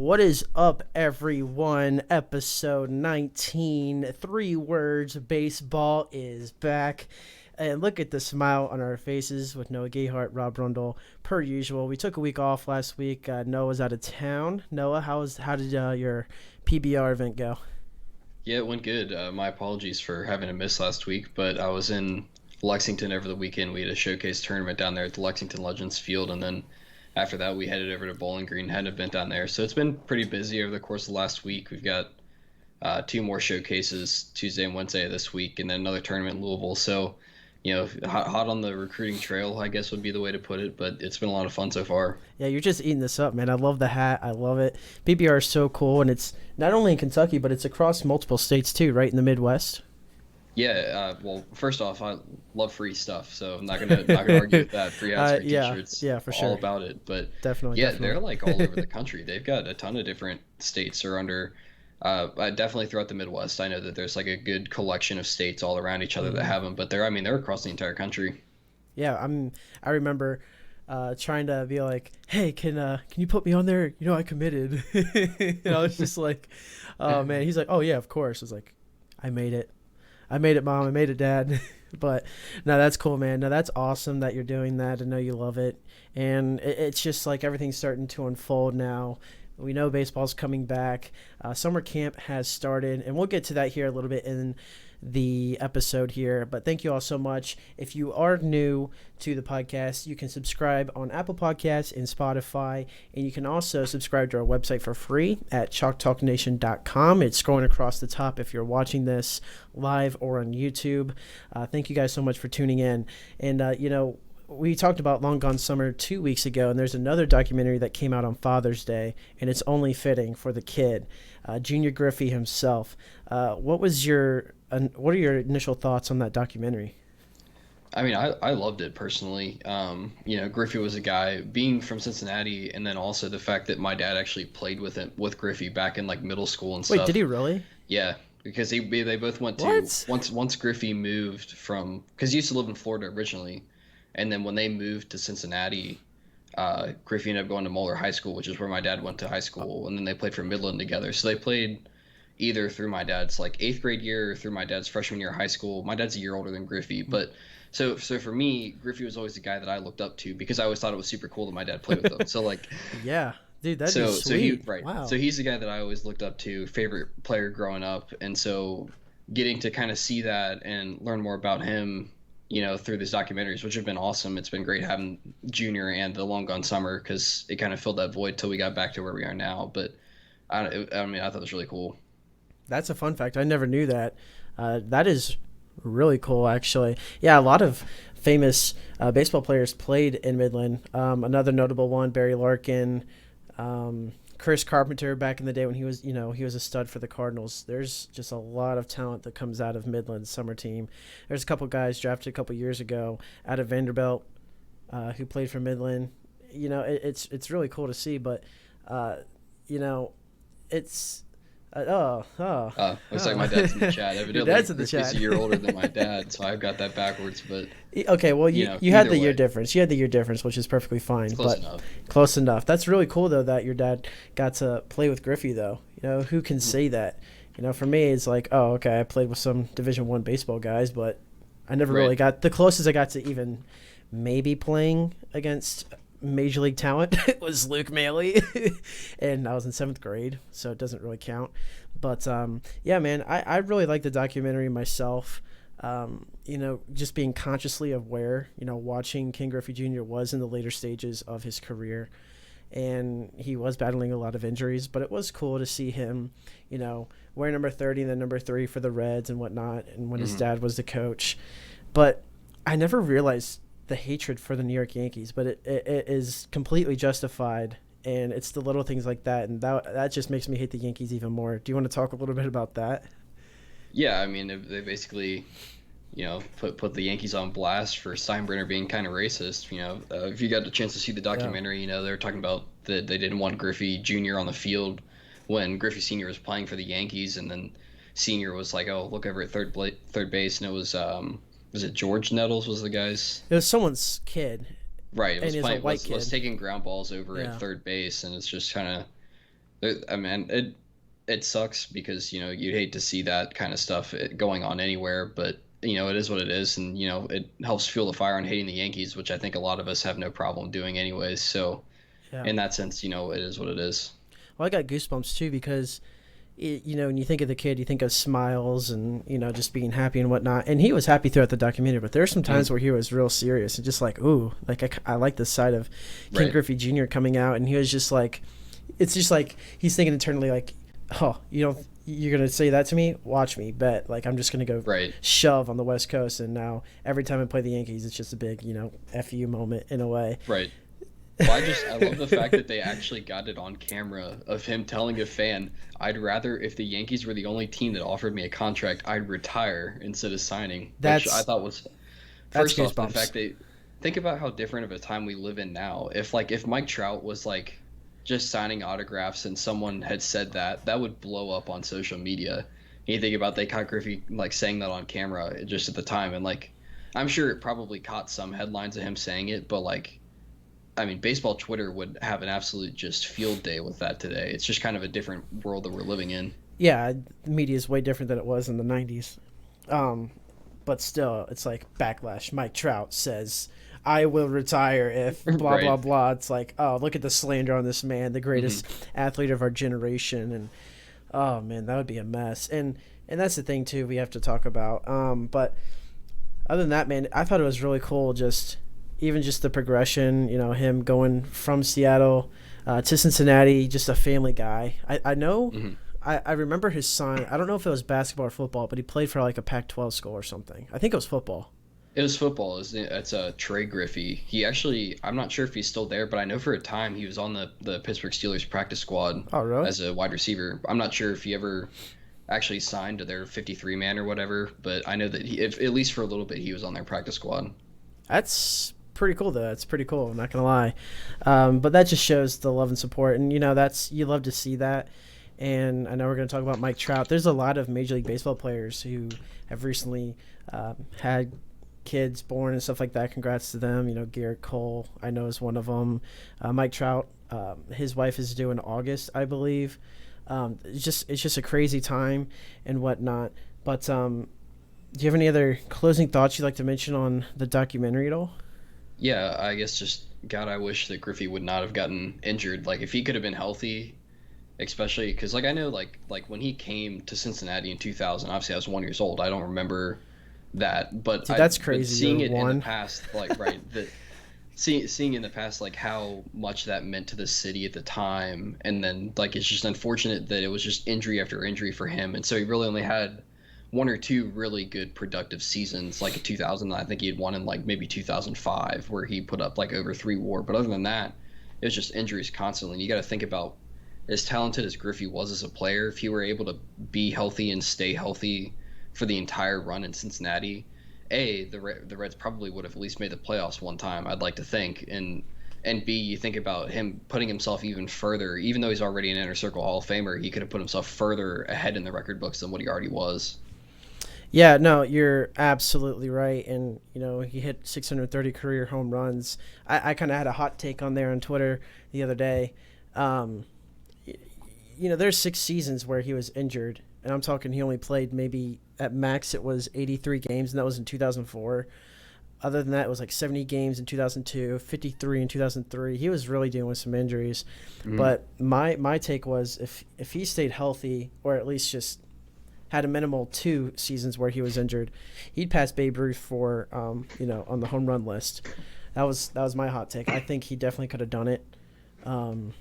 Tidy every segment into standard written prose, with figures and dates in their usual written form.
What is up, everyone? Episode 19. 3 words. Baseball is back. And look at the smile on our faces with Noah Gayhart, Rob Rundle. Per usual, we took a week off last week. Noah was out of town. Noah, how did your PBR event go? Yeah, it went good. My apologies for having to miss last week, but I was in Lexington over the weekend. We had a showcase tournament down there at the Lexington Legends Field, and then after that, we headed over to Bowling Green, had an event down there. So it's been pretty busy over the course of the last week. We've got two more showcases Tuesday and Wednesday of this week, and then another tournament in Louisville. So, hot on the recruiting trail, I guess would be the way to put it, but it's been a lot of fun so far. Yeah, you're just eating this up, man. I love the hat. I love it. PBR is so cool, and it's not only in Kentucky, but it's across multiple states too, right in the Midwest. Yeah, well, first off, I love free stuff, so I'm not gonna argue with that. Free hats, free Yeah, t-shirts, yeah, for all sure. about it. But Definitely, yeah, definitely. they're like all over the country. They've got a ton of different states are under. Definitely throughout the Midwest. I know that there's like a good collection of states all around each other that Mhm. have them, but they're across the entire country. Yeah, I remember trying to be like, "Hey, can you put me on there? You know, I committed." I was just like, "Oh man." He's like, "Oh yeah, of course." I was like, "I made it. I made it, Mom. I made it, Dad." But no, that's cool, man. No, that's awesome that you're doing that. I know you love it, and it's just like everything's starting to unfold now. We know baseball's coming back. Summer camp has started, and we'll get to that here a little bit in the episode here. But thank you all so much. If you are new to the podcast, you can subscribe on Apple Podcasts and Spotify, and you can also subscribe to our website for free at chalktalknation.com. It's scrolling across the top if you're watching this live or on YouTube. Thank you guys so much for tuning in. And, we talked about Long Gone Summer 2 weeks ago, and there's another documentary that came out on Father's Day, and it's only fitting for the kid, Junior Griffey himself. What are your initial thoughts on that documentary? I mean, I loved it personally. Griffey was a guy being from Cincinnati, and then also the fact that my dad actually played with Griffey back in like middle school and Wait, did stuff. he really? Yeah, because they both went to What? once Griffey moved from because he used to live in Florida originally, and then when they moved to Cincinnati, Griffey ended up going to Moeller High School, which is where my dad went to high school, and then they played for Midland together. So they played either through my dad's like eighth grade year or through my dad's freshman year of high school. My dad's a year older than Griffey, but so for me, Griffey was always the guy that I looked up to because I always thought it was super cool that my dad played with him. So like Yeah, dude, that'd be so he sweet. right. Wow. So he's the guy that I always looked up to, favorite player growing up, and so getting to kind of see that and learn more about him, through these documentaries, which have been awesome. It's been great having Junior and the Long Gone Summer because it kind of filled that void till we got back to where we are now. But I mean, I thought it was really cool. That's a fun fact. I never knew that. That is really cool, actually. Yeah, a lot of famous baseball players played in Midland. Another notable one, Barry Larkin, Chris Carpenter back in the day when he was a stud for the Cardinals. There's just a lot of talent that comes out of Midland's summer team. There's a couple guys drafted a couple years ago out of Vanderbilt who played for Midland. It's really cool to see, but you know, it's Looks like my dad's in the chat. your Evidently, dad's in the Griffey's chat. a year older than my dad, so I've got that backwards. But Okay, well, you had either the year way, difference. You had the year difference, which is perfectly it's fine, close but enough. close enough. That's really cool, though, that your dad got to play with Griffey, though. Who can say that? For me, it's like, oh, okay, I played with some Division I baseball guys, but I never really Right. got the closest I got to even maybe playing against major league talent was Luke Maley, and I was in 7th grade, so it doesn't really count. But yeah, man, I really like the documentary myself. Just being consciously aware, watching Ken Griffey Jr. was in the later stages of his career, and he was battling a lot of injuries, but it was cool to see him, wear number 30 and then number 3 for the Reds and whatnot, and when his Hmm. dad was the coach. But I never realized the hatred for the New York Yankees, but it is completely justified, and it's the little things like that, and that just makes me hate the Yankees even more. Do you want to talk a little bit about that? Yeah, I mean, they basically, put the Yankees on blast for Steinbrenner being kind of racist. If you got the chance to see the Yeah. documentary, they were talking about that they didn't want Griffey Jr. on the field when Griffey Sr. was playing for the Yankees, and then Sr. was like, "Oh, look over at third base," and it was it George Nettles was the guy's. It was someone's kid, Right, it and was he was a playing white was kid. taking ground balls over at Yeah. third base, and it's just kind of I mean, it sucks because you'd hate to see that kind of stuff going on anywhere, but it is what it is, and it helps fuel the fire on hating the Yankees, which I think a lot of us have no problem doing anyways. So Yeah. in that sense, it is what it is. Well, I got goosebumps too because when you think of the kid, you think of smiles and just being happy and whatnot. And he was happy throughout the documentary, but there are some times where he was real serious and just like, ooh, like I like the side of Ken Right. Griffey Jr. coming out, and he was just like, it's just like he's thinking internally like, oh, you're gonna say that to me? Watch me, bet. Like I'm just gonna go Right. shove on the West Coast, and now every time I play the Yankees, it's just a big fu moment in a way. Right. Well, I love the fact that they actually got it on camera of him telling a fan, "I'd rather if the Yankees were the only team that offered me a contract, I'd retire instead of signing," which I That's thought was that's first off the goosebumps. fact that think about how different of a time we live in now. If Mike Trout was like just signing autographs and someone had said that, that would blow up on social media. And you think about they caught Griffey like saying that on camera just at the time, and like I'm sure it probably caught some headlines of him saying it, but like I mean, baseball Twitter would have an absolute just field day with that today. It's just kind of a different world that we're living in. Yeah, the media is way different than it was in the '90s. Um, but still, it's like backlash. Mike Trout says, "I will retire if blah blah Right. blah." It's like, oh, look at the slander on this man, the Hmm. greatest athlete of our generation, and oh man, that would be a mess. And that's the thing too we have to talk about. But other than that, man, I thought it was really cool. Just even just the progression, him going from Seattle to Cincinnati, just a family guy. I know. Hmm. I remember his son. I don't know if it was basketball or football, but he played for like a Pac-12 school or something. I think it was football. It was football. It's a Trey Griffey. He actually, I'm not sure if he's still there, but I know for a time he was on the Pittsburgh Steelers practice squad Oh, really? as a wide receiver. I'm not sure if he ever actually signed to their 53 man or whatever, but I know that if at least for a little bit, he was on their practice squad. That's pretty cool, though. That's pretty cool. I'm not gonna lie, but that just shows the love and support, and that's you love to see that. And I know we're gonna talk about Mike Trout. There's a lot of Major League Baseball players who have recently had kids born and stuff like that. Congrats to them. Garrett Cole, I know, is one of them. Mike Trout, his wife is due in August, I believe. It's just a crazy time and whatnot. But do you have any other closing thoughts you'd like to mention on the documentary at all? Yeah, I guess just God, I wish that Griffey would not have gotten injured. Like if he could have been healthy, especially because like I know like when he came to Cincinnati in 2000, obviously I was 1 years old. I don't remember that, but Dude, I that's but crazy. You're seeing it in the one. past, like right, that seeing in the past like how much that meant to the city at the time, and then like it's just unfortunate that it was just injury after injury for him, and so he really only had one or two really good productive seasons. Like in 2000, I think he had one in like maybe 2005 where he put up like over three WAR, but other than that, it was just injuries constantly. And you got to think about as talented as Griffey was as a player, if he were able to be healthy and stay healthy for the entire run in Cincinnati, the Reds probably would have at least made the playoffs one time. I'd like to think, and B, you think about him putting himself even further. Even though he's already an inner circle Hall of Famer, he could have put himself further ahead in the record books than what he already was. Yeah, no, you're absolutely right. And, he hit 630 career home runs. I kind of had a hot take on there on Twitter the other day. Um, there's 6 seasons where he was injured. And I'm talking he only played maybe at max it was 83 games, and that was in 2004. Other than that, it was like 70 games in 2002, 53 in 2003. He was really dealing with some injuries. Mhm. But my take was if he stayed healthy, or at least just had a minimal 2 seasons where he was injured, he'd pass Babe Ruth for on the home run list. That was my hot take. I think he definitely could have done it. Um,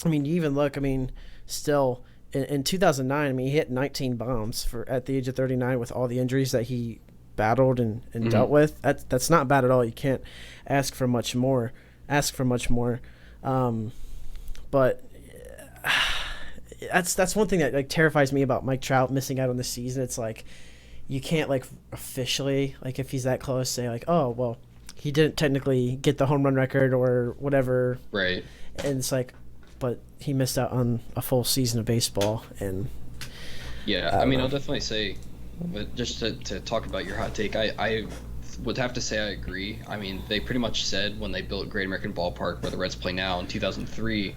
I mean, you even look. I mean, still in 2009. I mean, he hit 19 bombs for at the age of 39 with all the injuries that he battled and dealt Mhm. with. That's not bad at all. You can't ask for much more. Ask for much more. Um, but that's one thing that like terrifies me about Mike Trout missing out on the season. It's like you can't like officially like if he's that close say like, oh well, he didn't technically get the home run record or whatever, Right. and it's like, but he missed out on a full season of baseball, and Yeah. I I don't mean, know. I'll definitely say, but just to talk about your hot take, I would have to say I agree. I mean, they pretty much said when they built Great American Ballpark, where the Reds play now in 2003,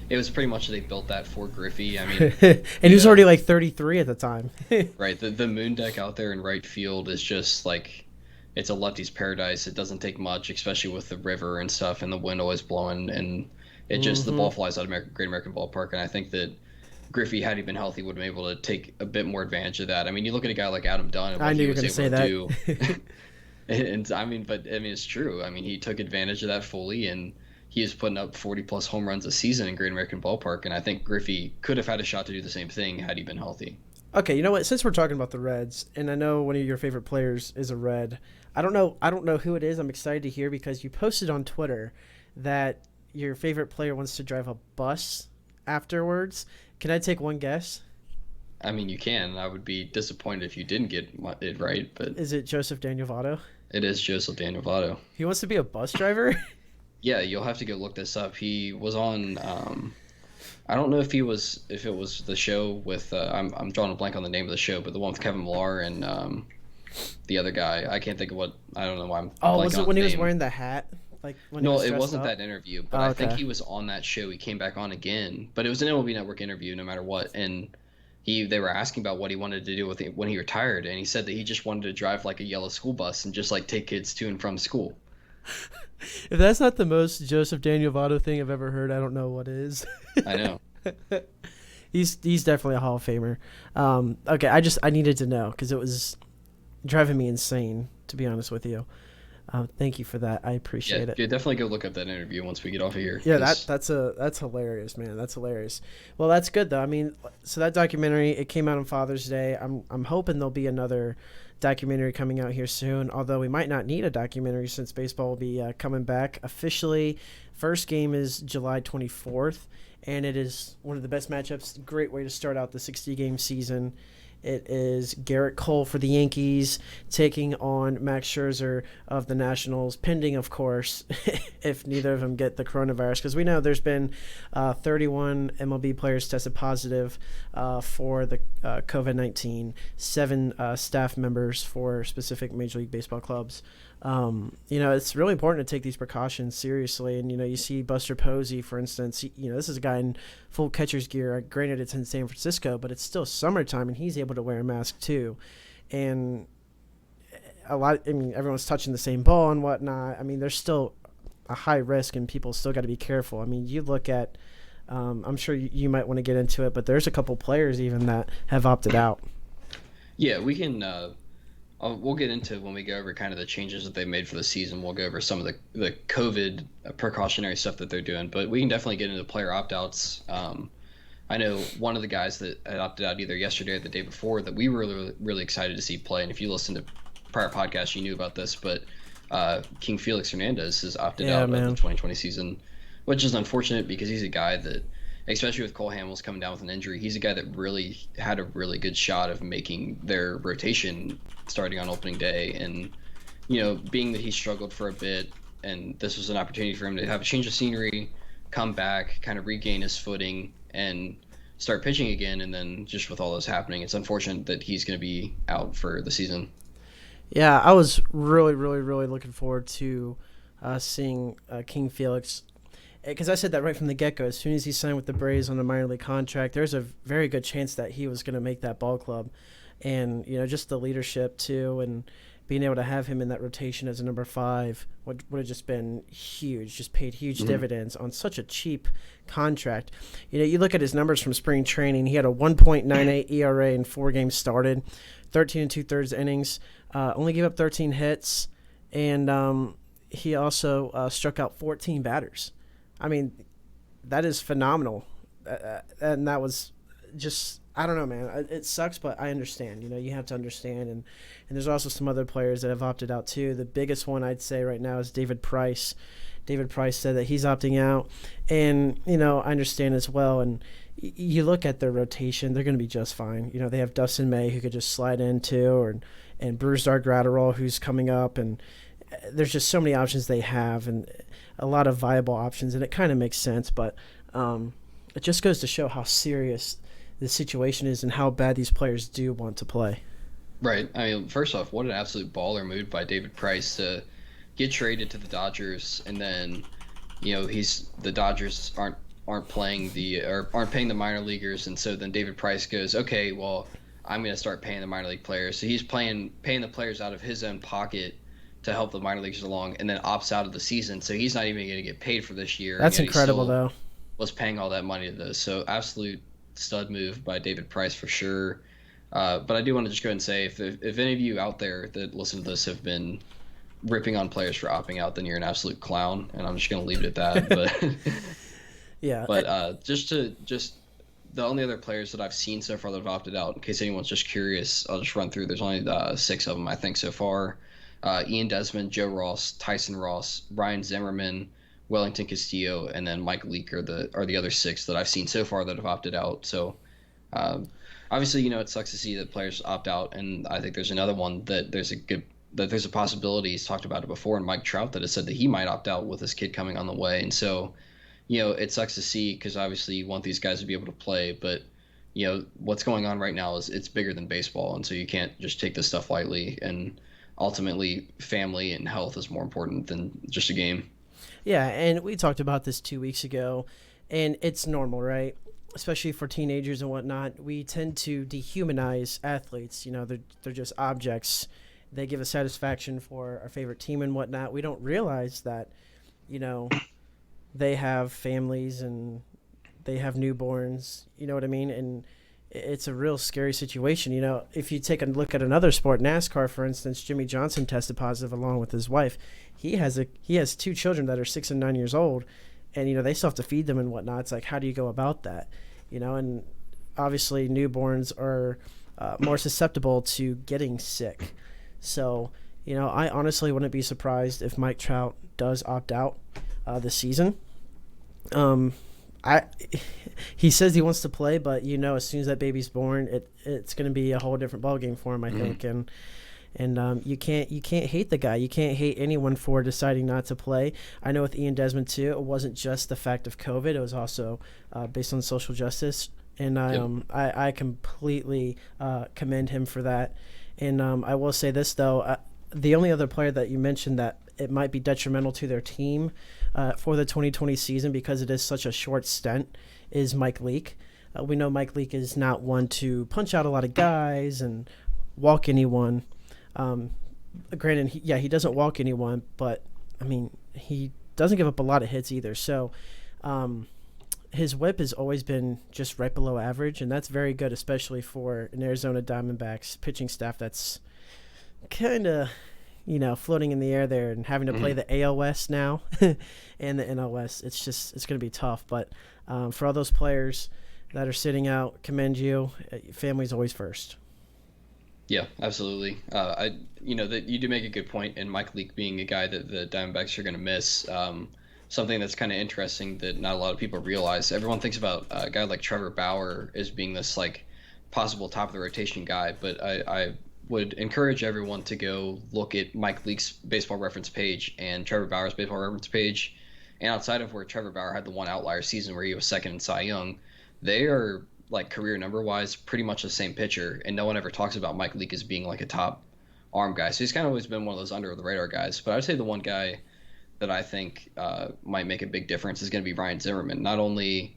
it was pretty much they built that for Griffey. I mean, And he was already like 33 at the time. right, the moon deck out there in right field is just like it's a lefty's paradise. It doesn't take much, especially with the river and stuff, and the wind always blowing, and it just the ball flies out of Great American Ballpark. And I think that Griffey, had he been healthy, would have been able to take a bit more advantage of that. I mean, you look at a guy like Adam Dunn and I what knew he you were was going to say able to that. do. And I mean, it's true. I mean, he took advantage of that fully, and he is putting up 40 plus home runs a season in Great American Ballpark. And I think Griffey could have had a shot to do the same thing had he been healthy. Okay, you know what? Since we're talking about the Reds, and I know one of your favorite players is a Red, I don't know who it is. I'm excited to hear because you posted on Twitter that your favorite player wants to drive a bus afterwards. Can I take one guess? I mean, you can. I would be disappointed if you didn't get it right, but Is it Joseph Daniel Votto? it is Joseph Daniel Votto. He wants to be a bus driver? Yeah, you'll have to go look this up. He was on. I don't know if it was the show with. I'm drawing a blank on the name of the show, but the one with Kevin Millar and the other guy. I can't think of what. I don't know why I'm. Oh, was blanking it on when the he was name. wearing the hat? Like when he No, was it dressed wasn't up? that interview, but Oh, I think okay. he was on that show. He came back on again, but it was an MLB Network interview, no matter what. And they were asking about what he wanted to do with it when he retired, and he said that he just wanted to drive like a yellow school bus and just like take kids to and from school. If that's not the most Joseph Daniel Votto thing I've ever heard, I don't know what is. I know. He's definitely a Hall of Famer. Okay, I needed to know because it was driving me insane, to be honest with you. Thank you for that. I appreciate it. Yeah, definitely go look up that interview once we get off of here. Yeah, 'cause- that's hilarious, man. That's hilarious. Well, that's good though. I mean, so that documentary, it came out on Father's Day. I'm hoping there'll be another documentary coming out here soon. Although we might not need a documentary since baseball will be coming back officially. First game is July 24th, and it is one of the best matchups. Great way to start out the 60-game season. It is Garrett Cole for the Yankees taking on Max Scherzer of the Nationals, pending, of course, if neither of them get the coronavirus. Because we know there's been 31 MLB players tested positive for the COVID-19, 7 staff members for specific Major League Baseball clubs. It's really important to take these precautions seriously. And, you see Buster Posey, for instance, this is a guy in full catcher's gear. Granted, it's in San Francisco, but it's still summertime, and he's able to wear a mask too. And everyone's touching the same ball and whatnot. I mean, there's still a high risk, and people still got to be careful. I mean, you look at, I'm sure you might want to get into it, but there's a couple players even that have opted out. Yeah, we can. We'll get into when we go over kind of the changes that they made for the season. We'll go over some of the COVID precautionary stuff that they're doing, but we can definitely get into player opt-outs. I know one of the guys that had opted out either yesterday or the day before that we were really, really excited to see play. And if you listen to prior podcasts, you knew about this, but King Felix Hernandez has opted out of the 2020 season, which is unfortunate because he's a guy that, especially with Cole Hamels coming down with an injury, he's a guy that really had a really good shot of making their rotation starting on opening day. And, being that he struggled for a bit and this was an opportunity for him to have a change of scenery, come back, kind of regain his footing and start pitching again. And then just with all this happening, it's unfortunate that he's going to be out for the season. Yeah, I was really, really, really looking forward to seeing King Felix, because I said that right from the get-go. As soon as he signed with the Braves on a minor league contract, there's a very good chance that he was going to make that ball club. And, just the leadership, too, and being able to have him in that rotation as a number 5 would have just been huge, just paid huge dividends on such a cheap contract. You look at his numbers from spring training. He had a 1.98 ERA in 4 games started, 13 and 2/3 innings, only gave up 13 hits, and he also struck out 14 batters. I mean, that is phenomenal. And that was just, I don't know, man. It sucks, but I understand. You have to understand. And there's also some other players that have opted out too. The biggest one I'd say right now is David Price. David Price said that he's opting out. And, I understand as well. And you look at their rotation, they're going to be just fine. They have Dustin May who could just slide into, and Brusdar Graterol who's coming up. And there's just so many options they have, and a lot of viable options, and it kind of makes sense, but it just goes to show how serious the situation is and how bad these players do want to play. Right. I mean, first off, what an absolute baller move by David Price to get traded to the Dodgers, and then, the Dodgers aren't aren't playing or aren't paying the minor leaguers, and so then David Price goes, okay, well, I'm going to start paying the minor league players. So he's paying the players out of his own pocket to help the minor leaguers along, and then opts out of the season. So he's not even going to get paid for this year, and That's yet he incredible, still though. was paying all that money to those. So absolute stud move by David Price for sure. But I do want to just go ahead and say, if any of you out there that listen to this have been ripping on players for opting out, then you're an absolute clown, and I'm just going to leave it at that. But Yeah. just the only other players that I've seen so far that have opted out, in case anyone's just curious, I'll just run through. There's only 6 of them, I think, so far. Ian Desmond, Joe Ross, Tyson Ross, Ryan Zimmerman, Wellington Castillo, and then Mike Leake are the other 6 that I've seen so far that have opted out. So obviously, it sucks to see that players opt out, and I think there's another one that there's a possibility. He's talked about it before, and Mike Trout that has said that he might opt out with his kid coming on the way. And so, it sucks to see because obviously you want these guys to be able to play, but what's going on right now is it's bigger than baseball, and so you can't just take this stuff lightly. And ultimately, family and health is more important than just a game. Yeah, and we talked about this 2 weeks ago, and it's normal, right? Especially for teenagers and whatnot. We tend to dehumanize athletes. They're just objects. They give us satisfaction for our favorite team and whatnot. We don't realize that, they have families and they have newborns. You know what I mean? And it's a real scary situation. If you take a look at another sport, NASCAR, for instance, Jimmy Johnson tested positive along with his wife. He has 2 children that are 6 and 9 years old, and they still have to feed them and whatnot. It's like, how do you go about that? And obviously newborns are more susceptible to getting sick. So, I honestly wouldn't be surprised if Mike Trout does opt out this season. He says he wants to play, but as soon as that baby's born, it's going to be a whole different ballgame for him, I think. And you can't hate the guy. You can't hate anyone for deciding not to play. I know with Ian Desmond too, it wasn't just the fact of COVID. It was also based on social justice, and I completely commend him for that. And I will say this though, the only other player that you mentioned that it might be detrimental to their team for the 2020 season because it is such a short stint is Mike Leake. We know Mike Leake is not one to punch out a lot of guys and walk anyone. Granted, he doesn't walk anyone, but I mean, he doesn't give up a lot of hits either. So his whip has always been just right below average, and that's very good, especially for an Arizona Diamondbacks pitching staff that's kind of, floating in the air there and having to play the AL West now and the NL West. It's going to be tough. But for all those players that are sitting out, commend you. Family's always first. Yeah, absolutely. That you do make a good point, and Mike Leake being a guy that the Diamondbacks are going to miss. Something that's kind of interesting that not a lot of people realize. Everyone thinks about a guy like Trevor Bauer as being this like possible top of the rotation guy, but I would encourage everyone to go look at Mike Leake's baseball reference page and Trevor Bauer's baseball reference page. And outside of where Trevor Bauer had the one outlier season where he was second in Cy Young, they are like career number wise pretty much the same pitcher, and no one ever talks about Mike Leake as being like a top arm guy. So he's kind of always been one of those under the radar guys. But I'd say the one guy that I think might make a big difference is going to be Ryan Zimmerman. Not only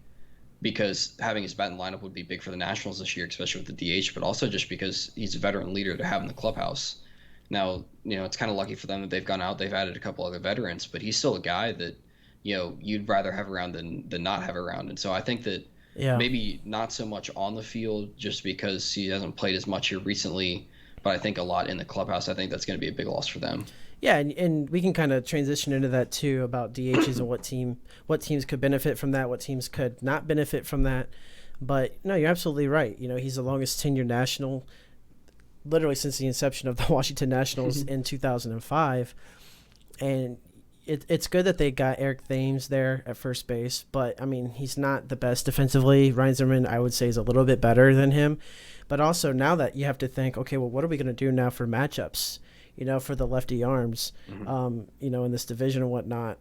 because having his bat in the lineup would be big for the Nationals this year, especially with the DH, but also just because he's a veteran leader to have in the clubhouse. Now, it's kind of lucky for them that they've gone out. They've added a couple other veterans, but he's still a guy that, you'd rather have around than not have around. And so I think that maybe not so much on the field just because he hasn't played as much here recently, but I think a lot in the clubhouse. I think that's going to be a big loss for them. Yeah, and we can kind of transition into that too about DHs and what teams could benefit from that, what teams could not benefit from that. But no, you're absolutely right. He's the longest tenured National, literally since the inception of the Washington Nationals in 2005. And it's good that they got Eric Thames there at first base, but I mean, he's not the best defensively. Ryan Zimmerman, I would say, is a little bit better than him. But also now that you have to think, okay, well, what are we going to do now for matchups? For the lefty arms, in this division and whatnot.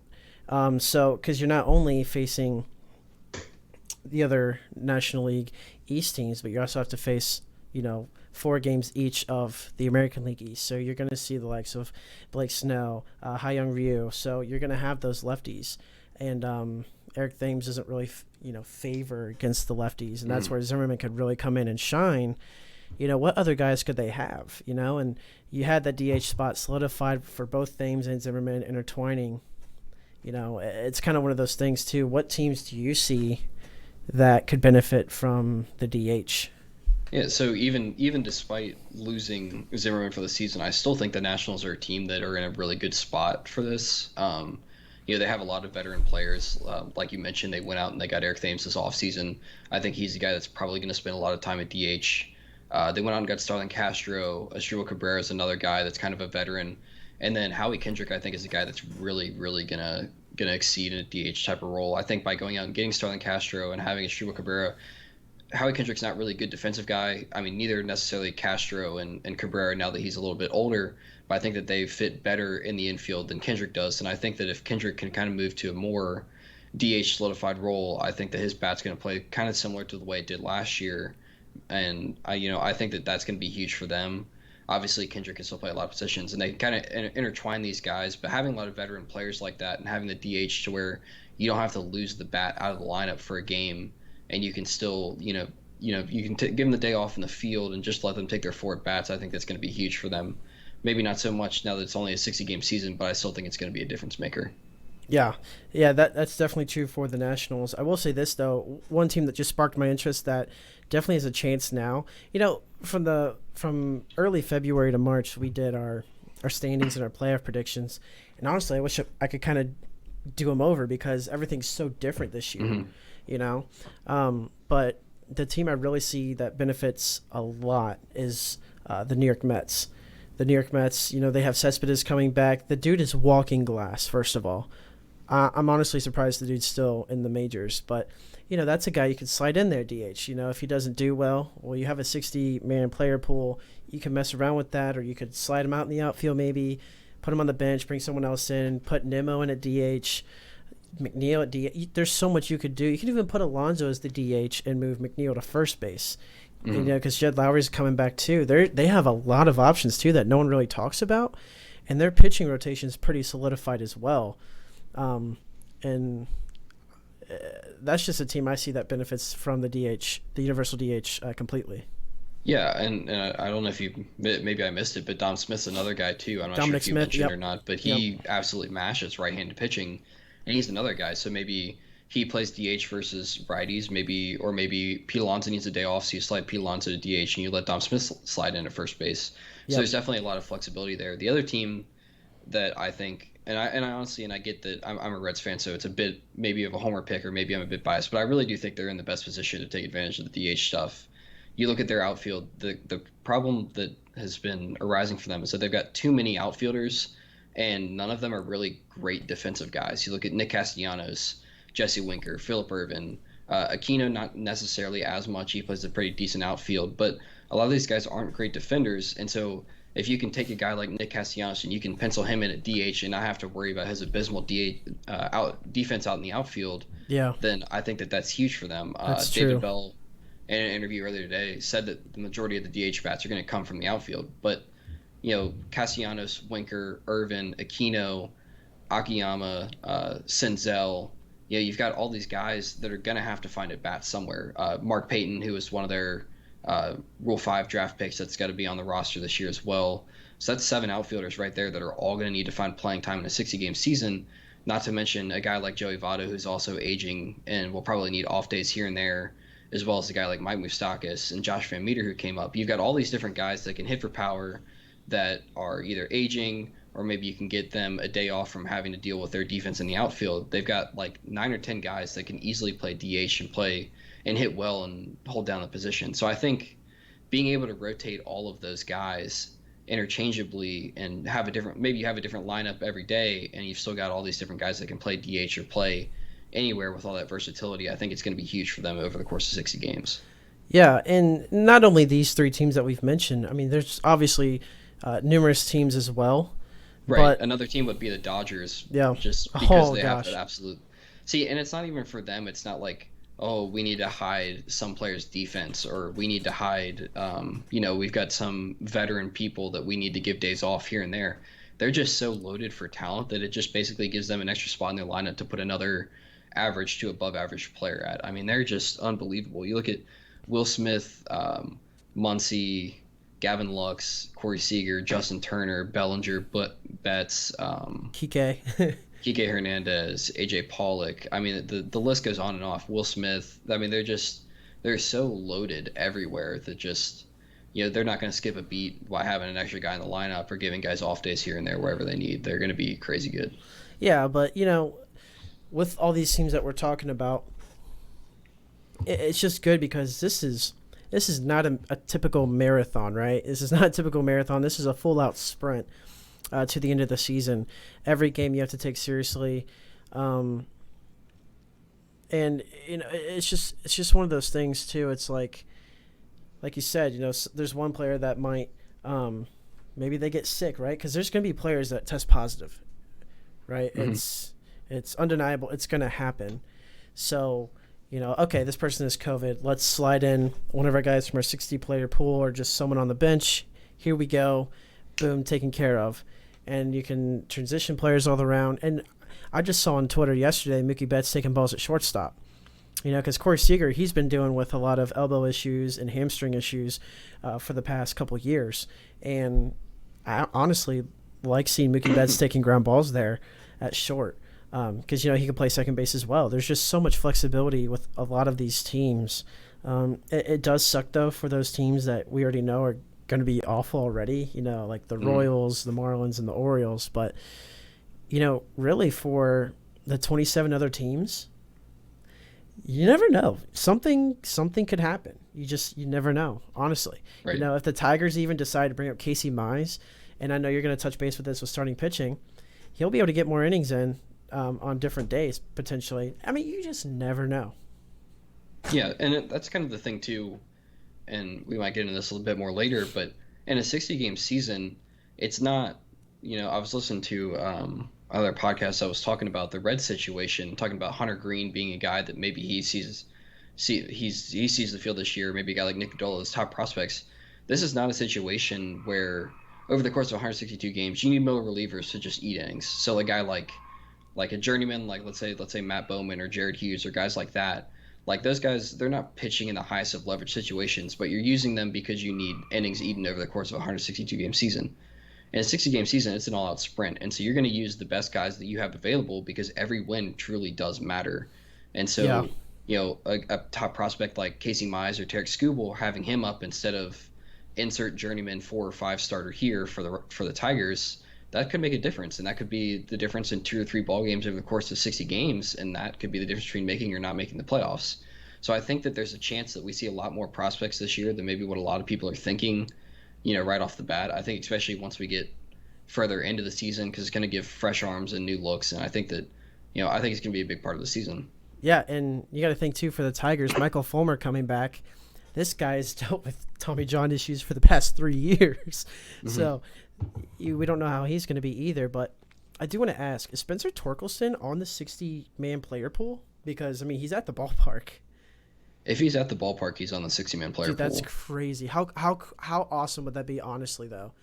So, because you're not only facing the other National League East teams, but you also have to face, 4 games each of the American League East. So you're going to see the likes of Blake Snell, Young Ryu. So you're going to have those lefties. And Eric Thames doesn't really, favor against the lefties, and that's Mhm. where Zimmerman could really come in and shine. What other guys could they have? And you had that DH spot solidified for both Thames and Zimmerman intertwining. It's kind of one of those things too. What teams do you see that could benefit from the DH? Yeah, so even despite losing Zimmerman for the season, I still think the Nationals are a team that are in a really good spot for this. They have a lot of veteran players. Like you mentioned, they went out and they got Eric Thames this offseason. I think he's the guy that's probably going to spend a lot of time at DH. They went out and got Starlin Castro. Asdrubal Cabrera is another guy that's kind of a veteran. And then Howie Kendrick, I think, is a guy that's really, really gonna exceed in a DH type of role. I think by going out and getting Starlin Castro and having Asdrubal Cabrera, Howie Kendrick's not really a good defensive guy. I mean, neither necessarily Castro and Cabrera now that he's a little bit older, but I think that they fit better in the infield than Kendrick does. And I think that if Kendrick can kind of move to a more DH solidified role, I think that his bat's going to play kind of similar to the way it did last year. And I think that that's going to be huge for them. Obviously, Kendrick can still play a lot of positions, and they kind of intertwine these guys. But having a lot of veteran players like that, and having the DH to where you don't have to lose the bat out of the lineup for a game, and you can still, you can give them the day off in the field and just let them take their four at bats. I think that's going to be huge for them. Maybe not so much now that it's only a 60-game season, but I still think it's going to be a difference maker. Yeah, that's definitely true for the Nationals. I will say this though, one team that just sparked my interest that definitely has a chance now. From early February to March, we did our standings and our playoff predictions, and honestly, I wish I could kind of do them over because everything's so different this year. Mm-hmm. But the team I really see that benefits a lot is the New York Mets. The New York Mets, they have Cespedes coming back. The dude is walking glass, first of all. I'm honestly surprised the dude's still in the majors, but that's a guy you can slide in there, DH. If he doesn't do well, you have a 60-man player pool. You can mess around with that, or you could slide him out in the outfield maybe, put him on the bench, bring someone else in, put Nimmo in at DH, McNeil at DH. There's so much you could do. You can even put Alonso as the DH and move McNeil to first base. Mm-hmm. Because Jed Lowry's coming back too. They have a lot of options too that no one really talks about, and their pitching rotation is pretty solidified as well. And that's just a team I see that benefits from the DH, the universal DH, completely. Yeah, and I don't know if maybe I missed it, but Dom Smith's another guy too. I'm not Dominic sure if you Smith, mentioned yep. it or not, but he absolutely mashes right-handed pitching, and he's another guy. So maybe he plays DH versus righties, maybe Pete Alonso needs a day off, so you slide Pete Alonso to DH and you let Dom Smith slide in at first base. So there's definitely a lot of flexibility there. The other team that I think, and I honestly, and I get that I'm a Reds fan, so it's a bit maybe of a homer pick, or maybe I'm a bit biased, but I really do think they're in the best position to take advantage of the DH stuff. You look at their outfield, the problem that has been arising for them is that they've got too many outfielders, and none of them are really great defensive guys. You look at Nick Castellanos, Jesse Winker, Phillip Ervin, Aquino, not necessarily as much. He plays a pretty decent outfield, but a lot of these guys aren't great defenders, and so if you can take a guy like Nick Castellanos and you can pencil him in at DH and not have to worry about his abysmal defense out in the outfield, then I think that that's huge for them. That's David true. Bell, in an interview earlier today, said that the majority of the DH bats are going to come from the outfield. But, Castellanos, Winker, Irvin, Aquino, Akiyama, Senzel, you've got all these guys that are going to have to find at bats somewhere. Mark Payton, who was one of their Rule 5 draft picks, that's got to be on the roster this year as well. So that's 7 outfielders right there that are all going to need to find playing time in a 60-game season, not to mention a guy like Joey Votto, who's also aging and will probably need off days here and there, as well as a guy like Mike Moustakas and Josh Van Meter who came up. You've got all these different guys that can hit for power that are either aging, or maybe you can get them a day off from having to deal with their defense in the outfield. They've got like 9 or 10 guys that can easily play DH and play and hit well and hold down the position. So I think being able to rotate all of those guys interchangeably and maybe you have a different lineup every day, and you've still got all these different guys that can play DH or play anywhere with all that versatility, I think it's going to be huge for them over the course of 60 games. Yeah, and not only these 3 teams that we've mentioned. I mean, there's obviously numerous teams as well. Right. But another team would be the Dodgers. Yeah. Just because they have gosh. that absolute. See, and it's not even for them. It's not like, oh, we need to hide some players' defense, or we need to hide, we've got some veteran people that we need to give days off here and there. They're just so loaded for talent that it just basically gives them an extra spot in their lineup to put another average to above average player at. I mean, they're just unbelievable. You look at Will Smith, Muncy, Gavin Lux, Corey Seager, Justin Turner, Bellinger, Betts, Kike. Kike Hernandez, AJ Pollock. I mean, the list goes on and off. Will Smith. I mean, they're so loaded everywhere that just they're not going to skip a beat by having an extra guy in the lineup or giving guys off days here and there wherever they need. They're going to be crazy good. Yeah, but with all these teams that we're talking about, it's just good because this is not a typical marathon, right? This is not a typical marathon. This is a full-out sprint to the end of the season. Every game you have to take seriously, and it's just one of those things too. It's like you said, there's one player that might maybe they get sick, right? Because there's going to be players that test positive, right? Mm-hmm. It's undeniable. It's going to happen. So, okay, this person is COVID. Let's slide in one of our guys from our 60-player pool or just someone on the bench. Here we go. Boom, taken care of. And you can transition players all around. And I just saw on Twitter yesterday Mookie Betts taking balls at shortstop. Because Corey Seager, he's been dealing with a lot of elbow issues and hamstring issues for the past couple of years. And I honestly like seeing Mookie Betts taking ground balls there at short. Because, he can play second base as well. There's just so much flexibility with a lot of these teams. It does suck, though, for those teams that we already know are going to be awful already, like the Royals, the Marlins, and the Orioles. But, really for the 27 other teams, you never know. Something could happen. You never know, honestly. Right. If the Tigers even decide to bring up Casey Mize, and I know you're going to touch base with this with starting pitching, he'll be able to get more innings in on different days, potentially. I mean, you just never know. Yeah, and that's kind of the thing, too, and we might get into this a little bit more later, but in a 60-game season, it's not, I was listening to other podcasts I was talking about the Reds situation, talking about Hunter Green being a guy that maybe he sees the field this year, maybe a guy like Nick Adola as top prospects. This is not a situation where over the course of 162 games, you need middle relievers to just eat innings. So a guy like a journeyman, like let's say Matt Bowman or Jared Hughes or guys like that, like those guys, they're not pitching in the highest of leverage situations, but you're using them because you need innings eaten over the course of a 162-game season. In a 60-game season, it's an all-out sprint, and so you're going to use the best guys that you have available because every win truly does matter. And so, a top prospect like Casey Mize or Tarek Skubal, having him up instead of insert journeyman 4 or 5 starter here for the Tigers, that could make a difference, and that could be the difference in 2 or 3 ball games over the course of 60 games, and that could be the difference between making or not making the playoffs. So I think that there's a chance that we see a lot more prospects this year than maybe what a lot of people are thinking, right off the bat. I think especially once we get further into the season, because it's going to give fresh arms and new looks, and I think that, I think it's going to be a big part of the season. Yeah, and you got to think, too, for the Tigers, Michael Fulmer coming back, this guy's dealt with Tommy John issues for the past 3 years. Mm-hmm. So we don't know how he's going to be either, but I do want to ask, is Spencer Torkelson on the 60-man player pool? Because, I mean, he's at the ballpark. If he's at the ballpark, he's on the 60-man player pool. Dude, that's crazy. How awesome would that be, honestly, though?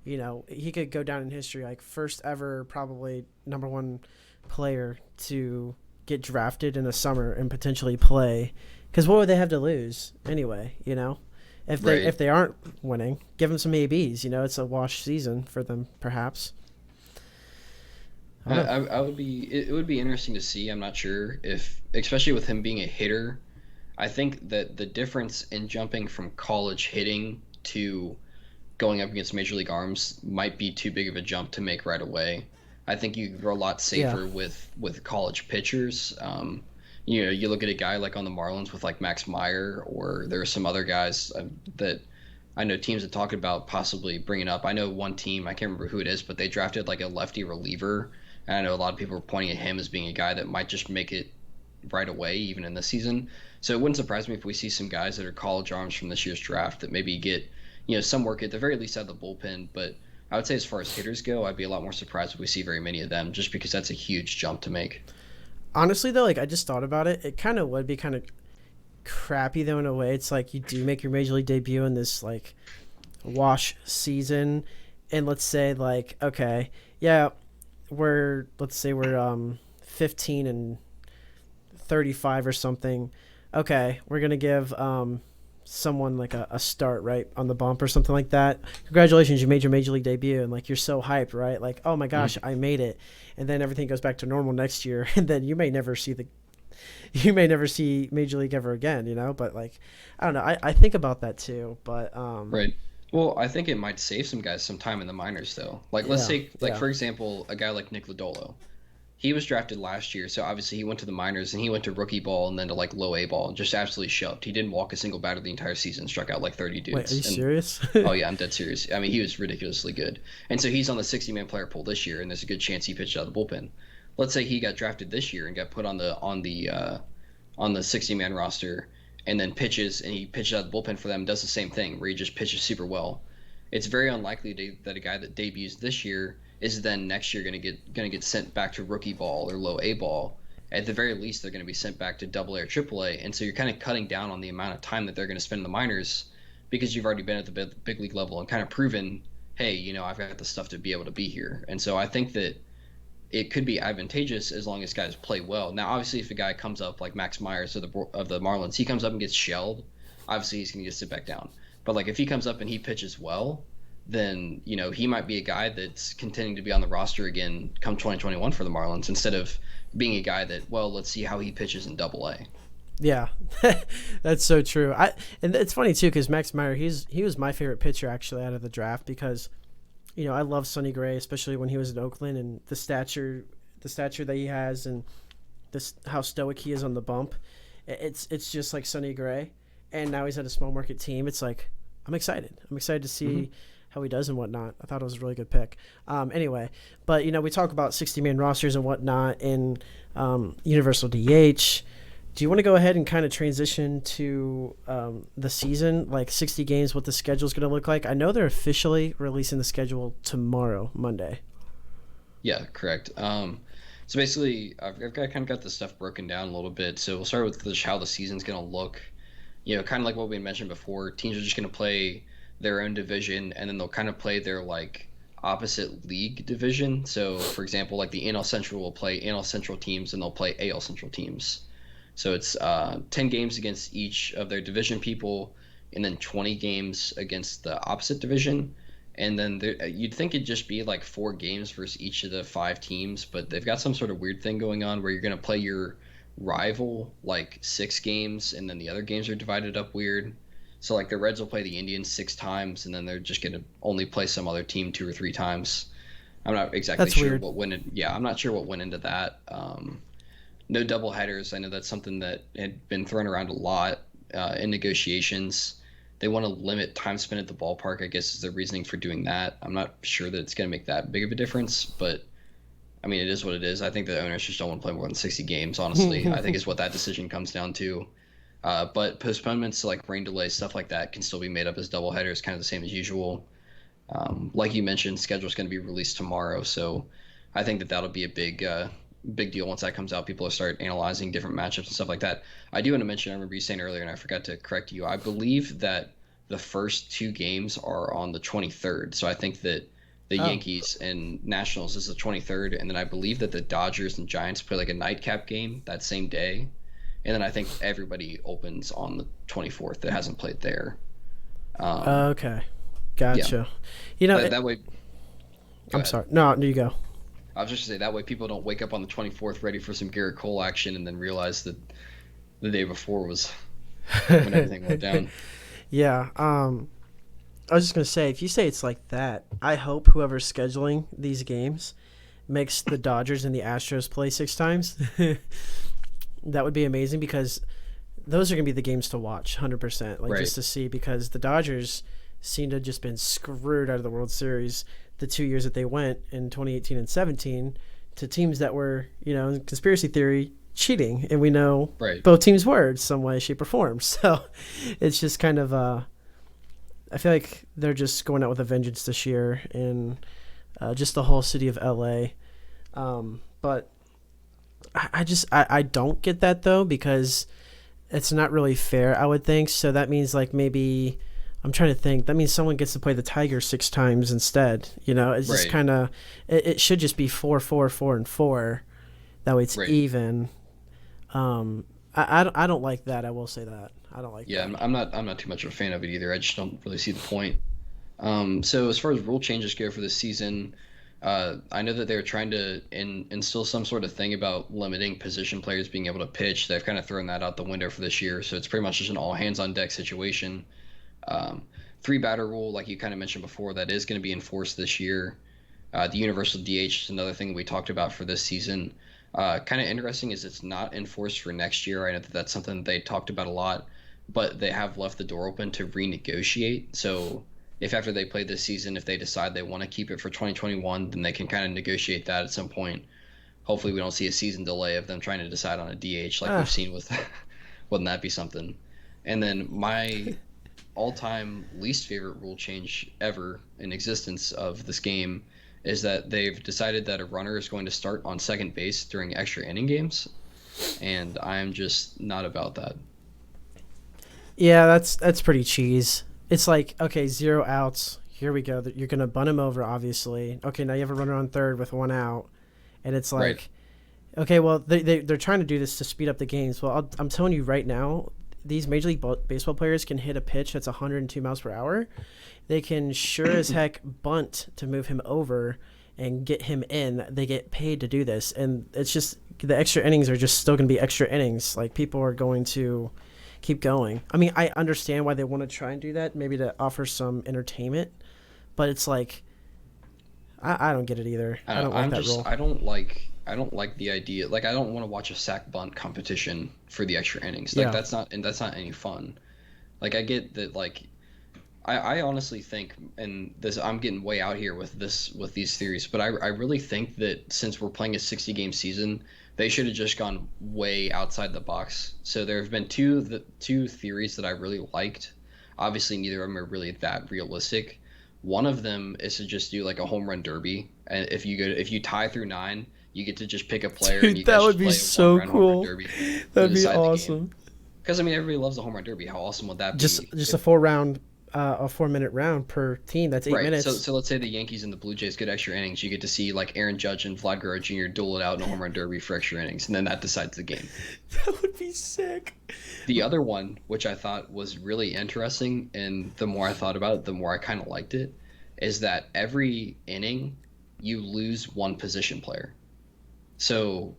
He could go down in history, like first ever probably number 1 player to get drafted in the summer and potentially play. Because what would they have to lose anyway, If they aren't winning, give them some ABs. It's a wash season for them, perhaps. It would be interesting to see. I'm not sure if, especially with him being a hitter, I think that the difference in jumping from college hitting to going up against major league arms might be too big of a jump to make right away. I think you're a lot safer with college pitchers. You look at a guy like on the Marlins with like Max Meyer, or there are some other guys that I know teams have talked about possibly bringing up. I know one team, I can't remember who it is, but they drafted like a lefty reliever, and I know a lot of people are pointing at him as being a guy that might just make it right away, even in this season. So it wouldn't surprise me if we see some guys that are college arms from this year's draft that maybe get some work at the very least out of the bullpen. But I would say as far as hitters go, I'd be a lot more surprised if we see very many of them, just because that's a huge jump to make. Honestly, though, like I just thought about it, it kind of would be kind of crappy, though, in a way. It's like you do make your major league debut in this like wash season, and let's say like, okay, yeah, we're 15 and 35 or something, okay, we're gonna give someone like a start right on the bump or something like that. Congratulations, you made your major league debut, and like you're so hyped, right? Like, oh my gosh, I made it, and then everything goes back to normal next year, and then you may never see major league ever again, But like, I don't know. I think about that too, but Right. Well, I think it might save some guys some time in the minors, though. Like, let's take, like, for example, a guy like Nick Lodolo. He was drafted last year, so obviously he went to the minors and he went to rookie ball and then to like low A ball and just absolutely shoved. He didn't walk a single batter the entire season, struck out like 30 dudes. Wait, are you serious? Oh yeah, I'm dead serious. I mean, he was ridiculously good. And so he's on the 60-man player pool this year, and there's a good chance he pitched out of the bullpen. Let's say he got drafted this year and got put on the 60-man roster, and then pitches and he pitches out of the bullpen for them, does the same thing where he just pitches super well. It's very unlikely that a guy that debuts this year is then next year going to get sent back to rookie ball or low A ball. At the very least, they're going to be sent back to double A or triple A, and so you're kind of cutting down on the amount of time that they're going to spend in the minors because you've already been at the big league level and kind of proven, hey, I've got the stuff to be able to be here. And so I think that it could be advantageous as long as guys play well. Now, obviously, if a guy comes up like Max Myers of the Marlins, he comes up and gets shelled, obviously he's going to get sit back down. But like if he comes up and he pitches well, then he might be a guy that's continuing to be on the roster again come 2021 for the Marlins instead of being a guy that, well, let's see how he pitches in double A. Yeah, that's so true. And it's funny too because Max Meyer, he was my favorite pitcher actually out of the draft because I love Sonny Gray, especially when he was in Oakland, and the stature that he has and how stoic he is on the bump. It's just like Sonny Gray, and now he's at a small market team. It's like I'm excited to see how he does and whatnot. I thought it was a really good pick. Anyway, but we talk about 60-man rosters and whatnot in universal DH. Do you want to go ahead and kind of transition to the season, like 60 games, what the schedule is going to look like? I know they're officially releasing the schedule tomorrow, Monday. Yeah, correct. So basically, I've kind of got this stuff broken down a little bit. So we'll start with how the season's going to look. Kind of like what we mentioned before, teams are just going to play their own division, and then they'll kind of play their like opposite league division. So for example, like the NL Central will play NL Central teams and they'll play AL Central teams. So it's 10 games against each of their division people, and then 20 games against the opposite division. And then you'd think it'd just be like 4 games versus each of the 5 teams, but they've got some sort of weird thing going on where you're going to play your rival like 6 games, and then the other games are divided up weird. So like the Reds will play the Indians 6 times, and then they're just going to only play some other team 2 or 3 times. I'm not exactly sure weird. I'm not sure what went into that. No double headers. I know that's something that had been thrown around a lot in negotiations. They want to limit time spent at the ballpark, I guess is the reasoning for doing that. I'm not sure that it's going to make that big of a difference, but I mean, it is what it is. I think the owners just don't want to play more than 60 games, honestly. I think is what that decision comes down to. But postponements to like rain delays, stuff like that can still be made up as doubleheaders, kind of the same as usual. Like you mentioned, schedule's going to be released tomorrow, so I think that'll be a big deal once that comes out. People will start analyzing different matchups and stuff like that. I do want to mention, I remember you saying earlier, and I forgot to correct you. I believe that the first 2 games are on the 23rd, so I think that the Yankees and Nationals is the 23rd, and then I believe that the Dodgers and Giants play like a nightcap game that same day. And then I think everybody opens on the 24th that hasn't played there. Okay. Gotcha. Yeah. That way. I'm sorry. No, you go. I was just going to say, that way people don't wake up on the 24th ready for some Garrett Cole action and then realize that the day before was when everything went down. Yeah. I was just going to say, if you say it's like that, I hope whoever's scheduling these games makes the Dodgers and the Astros play 6 times. That would be amazing because those are going to be the games to watch, 100%. Like, right. Just to see, because the Dodgers seem to have just been screwed out of the World Series the 2 years that they went in 2018 and 17 to teams that were, in conspiracy theory, cheating. And we know both teams were in some way, shape, or form. So it's just kind of, I feel like they're just going out with a vengeance this year in just the whole city of LA. But I don't get that though, because it's not really fair, I would think. So that means like maybe I'm trying to think. That means someone gets to play the Tigers 6 times instead. It's just kind of it should just be 4, 4, 4, and 4. That way it's even. I don't like that. I will say that I don't like Yeah, that. I'm not too much of a fan of it either. I just don't really see the point. So as far as rule changes go for this season, I know that they're trying to instill some sort of thing about limiting position players being able to pitch. They've kind of thrown that out the window for this year, so it's pretty much just an all hands on deck situation. Um, Three batter rule, like you kind of mentioned before, that is going to be enforced this year. The universal DH is another thing we talked about for this season. Kind of interesting is it's not enforced for next year. I know that that's something they talked about a lot, but they have left the door open to renegotiate. So if after they play this season, if they decide they want to keep it for 2021, then they can kind of negotiate that at some point. Hopefully, we don't see a season delay of them trying to decide on a DH like we've Ah, seen with. Wouldn't that be something? And then my all-time least favorite rule change ever in existence of this game is that they've decided that a runner is going to start on second base during extra inning games, and I'm just not about that. yeah, that's pretty cheese. It's like, okay, 0 outs. Here we go. You're gonna bunt him over, obviously. Okay, now you have a runner on third with 1 out, and it's Right. like, okay, well, they're trying to do this to speed up the games. Well, I'm telling you right now, these Major League Baseball players can hit a pitch that's 102 miles per hour. They can sure as heck bunt to move him over and get him in. They get paid to do this, and it's just the extra innings are just still going to be extra innings. Like people are going to keep going. I mean, I understand why they want to try and do that, maybe to offer some entertainment, but it's like I don't get it either. I I don't, don't like I'm that just rule. I don't like the idea. Like I don't want to watch a sack bunt competition for the extra innings. Like Yeah, that's not any fun. Like I get that like I honestly think, and this I'm getting way out here with this with these theories, but I really think that since we're playing a 60 game season, they should have just gone way outside the box. So there have been two theories that I really liked. Obviously, neither of them are really that realistic. One of them is to just do like a home run derby, and if you tie through nine, you get to just pick a player and dude, you that guys would just be play a one so run home run cool. derby to That'd be decide the game. awesome. Because I mean, everybody loves the home run derby. How awesome would that be Just a if 4 round, a 4 minute round per team. That's eight Right. So minutes. so let's say the Yankees and the Blue Jays get extra innings. You get to see like Aaron Judge and Vlad Guerrero Jr. duel it out in a home run derby for extra innings, and then that decides the game. That would be sick. The other one, which I thought was really interesting, and the more I thought about it, the more I kind of liked it, is that every inning you lose one position player. So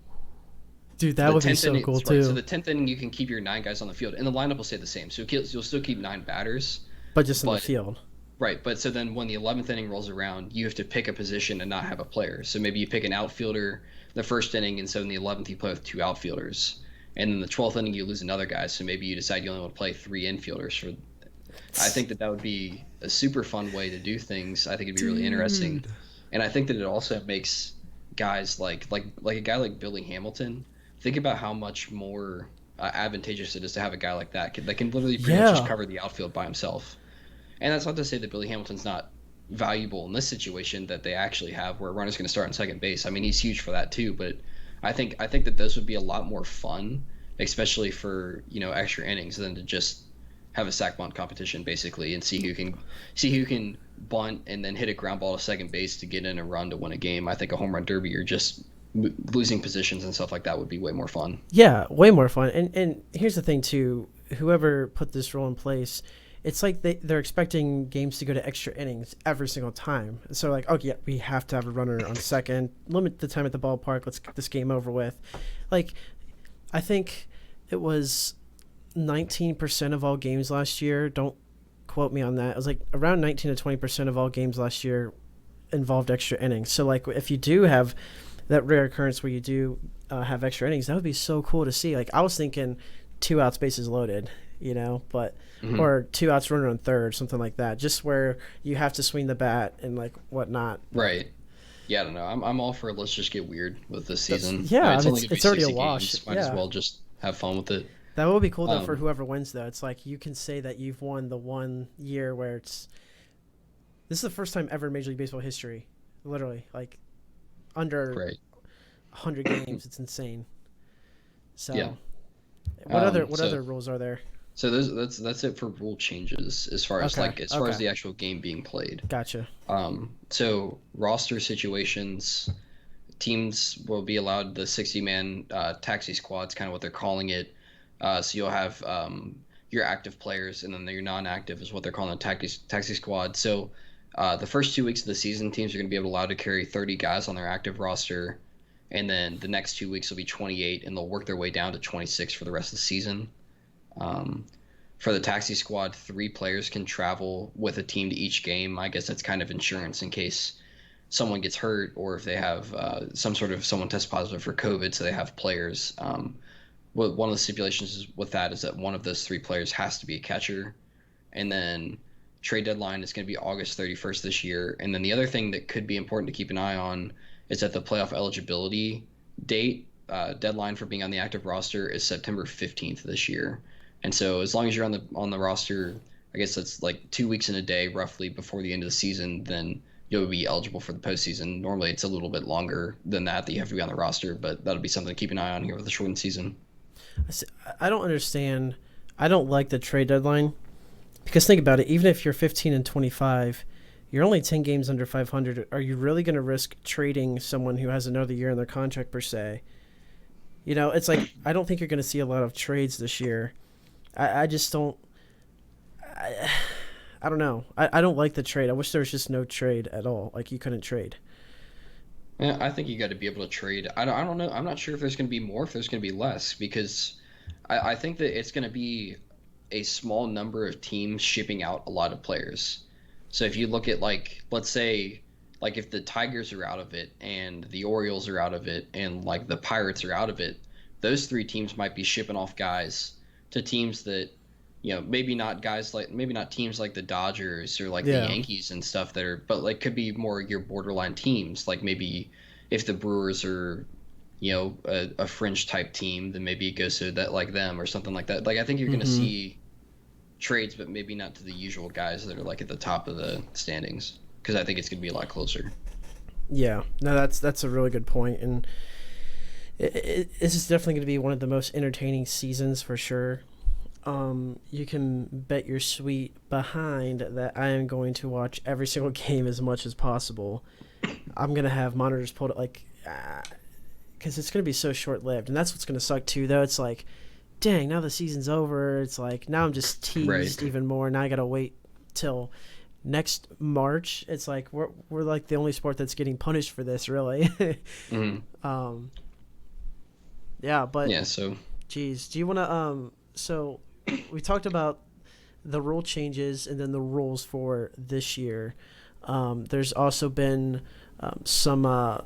Dude, that the would be tenth so inning, cool that's right. So too. the 10th inning you can keep your nine guys on the field, and the lineup will stay the same. So you'll still keep nine batters, But just in the but field. right, but so then when the 11th inning rolls around, you have to pick a position and not have a player. So maybe you pick an outfielder the first inning, and so in the 11th you play with two outfielders. And in the 12th inning you lose another guy, so maybe you decide you only want to play three infielders. For I think that would be a super fun way to do things. I think it'd be really interesting, Dude. and I think that it also makes guys like a guy like Billy Hamilton think about how much more advantageous it is to have a guy like that can literally pretty much just Yeah. cover the outfield by himself. And that's not to say that Billy Hamilton's not valuable in this situation that they actually have where a runner's going to start on second base. I mean, he's huge for that too, but I think that this would be a lot more fun, especially for, extra innings than to just have a sack bunt competition basically and see who can bunt and then hit a ground ball to second base to get in a run to win a game. I think a home run derby or just losing positions and stuff like that would be way more fun. Yeah, way more fun. And here's the thing too. Whoever put this rule in place, it's like they're expecting games to go to extra innings every single time. So like, oh yeah, we have to have a runner on second. Limit the time at the ballpark. Let's get this game over with. Like, I think it was 19% of all games last year. Don't quote me on that. It was like around 19 to 20% of all games last year involved extra innings. So like, if you do have that rare occurrence where you do have extra innings, that would be so cool to see. Like I was thinking, 2 outs, bases loaded, but Hmm. or 2 outs, runner on third, something like that. Just where you have to swing the bat and like whatnot. But Right. Yeah, I don't know. I'm all for let's just get weird with this that's season. I yeah, mean, I it's mean, only gonna be it's already a 60 wash. games. Might as Yeah, well just have fun with it. that will be cool though for Um, whoever wins though. It's like you can say that you've won the one year where it's this is the first time ever in Major League Baseball history, literally like under right. 100 games. It's insane. Yeah. So what other what So other rules are there? that's it for rule changes as far as Okay, as far as okay, the actual game being played. gotcha. So roster situations. teams will be allowed the 60-man taxi squads, kind of what they're calling it. So you'll have your active players, and then your non-active is what they're calling a taxi squad. So the first 2 weeks of the season, teams are going to be allowed to carry 30 guys on their active roster, and then the next 2 weeks will be 28, and they'll work their way down to 26 for the rest of the season. For the taxi squad, 3 players can travel with a team to each game. I guess that's kind of insurance in case someone gets hurt, or if they have someone tests positive for COVID, so they have players. One of the stipulations with that is that one of those 3 players has to be a catcher. And then trade deadline is going to be August 31st this year. And then the other thing that could be important to keep an eye on is that the playoff eligibility deadline for being on the active roster is September 15th this year. And so as long as you're on the roster, I guess that's like 2 weeks and a day roughly before the end of the season, then you'll be eligible for the postseason. Normally it's a little bit longer than that you have to be on the roster, but that'll be something to keep an eye on here with the shortened season. I don't understand. I don't like the trade deadline because think about it. Even if you're 15-25, you're only 10 games under 500. Are you really going to risk trading someone who has another year in their contract per se? You know, it's like I don't think you're going to see a lot of trades this year. I just don't. I don't know. I don't like the trade. I wish there was just no trade at all. Like you couldn't trade. Yeah, I think you got to be able to trade. I don't know. I'm not sure if there's going to be more, if there's going to be less, because I think that it's going to be a small number of teams shipping out a lot of players. So if you look at let's say, if the Tigers are out of it and the Orioles are out of it and the Pirates are out of it, those 3 teams might be shipping off guys to teams that, maybe not teams like the Dodgers or the Yankees and stuff but could be more your borderline teams. Like maybe if the Brewers are, a fringe type team, then maybe it goes to that them or something like that. I think you're going to see trades, but maybe not to the usual guys that are at the top of the standings, because I think it's going to be a lot closer. Yeah, no, that's a really good point, and this is definitely going to be one of the most entertaining seasons for sure. You can bet your sweet behind that I am going to watch every single game as much as possible. I'm going to have monitors pulled up, because it's going to be so short-lived, and that's what's going to suck too, though. It's like, dang, now the season's over. It's like, now I'm just teased even more. Now I got to wait till next March. It's like, we're the only sport that's getting punished for this, really. Mm-hmm. Yeah, but... Yeah, so... Geez, do you want to... So we talked about the rule changes and then the rules for this year. There's also been some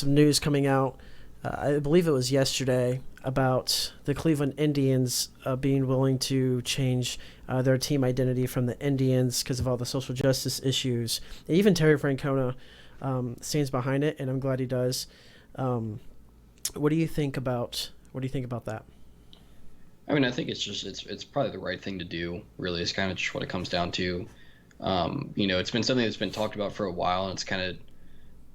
news coming out. I believe it was yesterday about the Cleveland Indians being willing to change their team identity from the Indians because of all the social justice issues. And even Terry Francona stands behind it, and I'm glad he does. What do you think about that? I mean, I think it's probably the right thing to do. Really, it's kind of just what it comes down to. It's been something that's been talked about for a while, and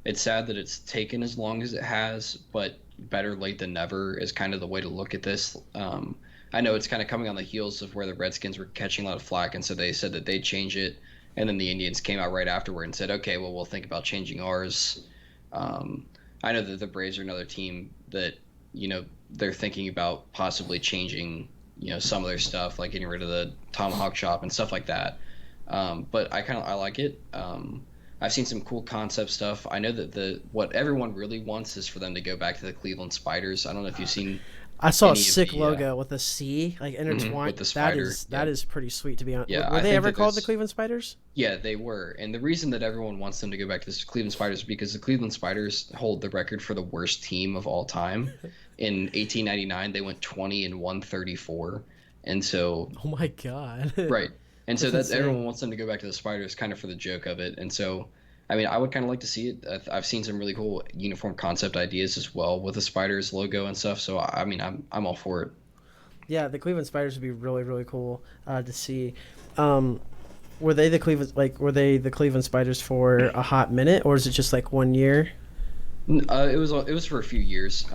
it's sad that it's taken as long as it has, but better late than never is kind of the way to look at this. I know it's kind of coming on the heels of where the Redskins were catching a lot of flack, and so they said that they'd change it, and then the Indians came out right afterward and said, okay, well, we'll think about changing ours. I know that the Braves are another team that, they're thinking about possibly changing, some of their stuff, like getting rid of the tomahawk chop and stuff like that. But I like it. I've seen some cool concept stuff. I know that what everyone really wants is for them to go back to the Cleveland Spiders. I don't know if you've seen. I saw a sick logo with a C intertwined. With the spider. That is pretty sweet, to be honest. Yeah, were they ever called the Cleveland Spiders? Yeah, they were. And the reason that everyone wants them to go back to the Cleveland Spiders is because the Cleveland Spiders hold the record for the worst team of all time. In 1899, they went 20-134, and so. Oh my God! Right, and so that's everyone wants them to go back to the Spiders, kind of for the joke of it. And so, I mean, I would kind of like to see it. I've seen some really cool uniform concept ideas as well with the Spiders logo and stuff. So I mean, I'm all for it. Yeah, the Cleveland Spiders would be really, really cool to see. Were they the Cleveland Spiders for a hot minute, or is it just 1 year? It was for a few years.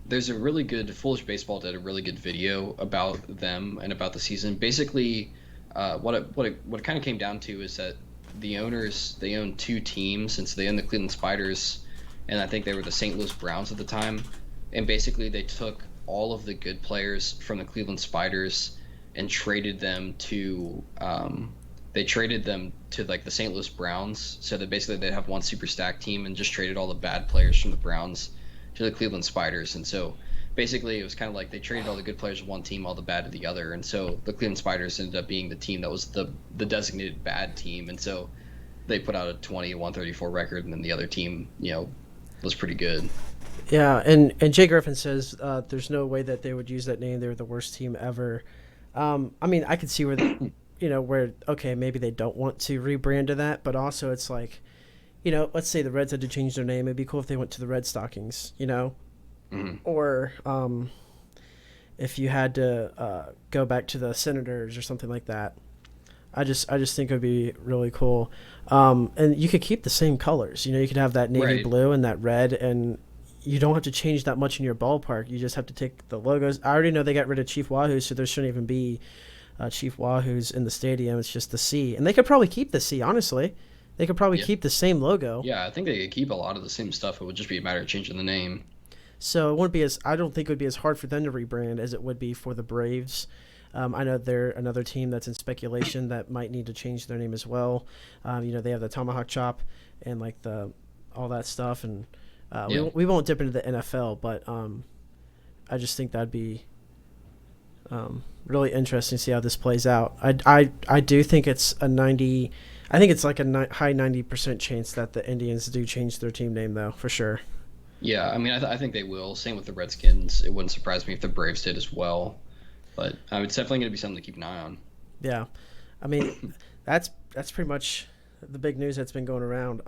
There's a really good Foolish Baseball did a really good video about them and about the season. Basically, what it kind of came down to is that the owners, they own 2 teams, and so they own the Cleveland Spiders, and I think they were the St. Louis Browns at the time. And basically, they took all of the good players from the Cleveland Spiders and traded them to like the St. Louis Browns. So that basically they'd have one super stack team, and just traded all the bad players from the Browns to the Cleveland Spiders. And so basically it was kind of like they traded all the good players to one team, all the bad to the other. And so the Cleveland Spiders ended up being the team that was the designated bad team. And so they put out a 20-134 record, and then the other team, was pretty good. Yeah, and Jay Griffin says there's no way that they would use that name. They were the worst team ever. I mean, I could see where, where, okay, maybe they don't want to rebrand to that, but also it's like, let's say the Reds had to change their name. It'd be cool if they went to the Red Stockings, Mm-hmm. or if you had to go back to the Senators or something like that. I just think it would be really cool. And you could keep the same colors. You could have that navy blue and that red, and you don't have to change that much in your ballpark. You just have to take the logos. I already know they got rid of Chief Wahoo, so there shouldn't even be Chief Wahoos in the stadium. It's just the C. And they could probably keep the C, honestly. They could probably keep the same logo. Yeah, I think they could keep a lot of the same stuff. It would just be a matter of changing the name. So it wouldn't be I don't think it would be as hard for them to rebrand as it would be for the Braves. I know they're another team that's in speculation that might need to change their name as well. They have the Tomahawk Chop and like all that stuff, and we won't dip into the NFL, but I just think that'd be really interesting to see how this plays out. I do think it's a 90. I think it's like a high 90% chance that the Indians do change their team name, though, for sure. Yeah, I mean, I think they will. Same with the Redskins. It wouldn't surprise me if the Braves did as well. But it's definitely going to be something to keep an eye on. Yeah, I mean, that's pretty much the big news that's been going around.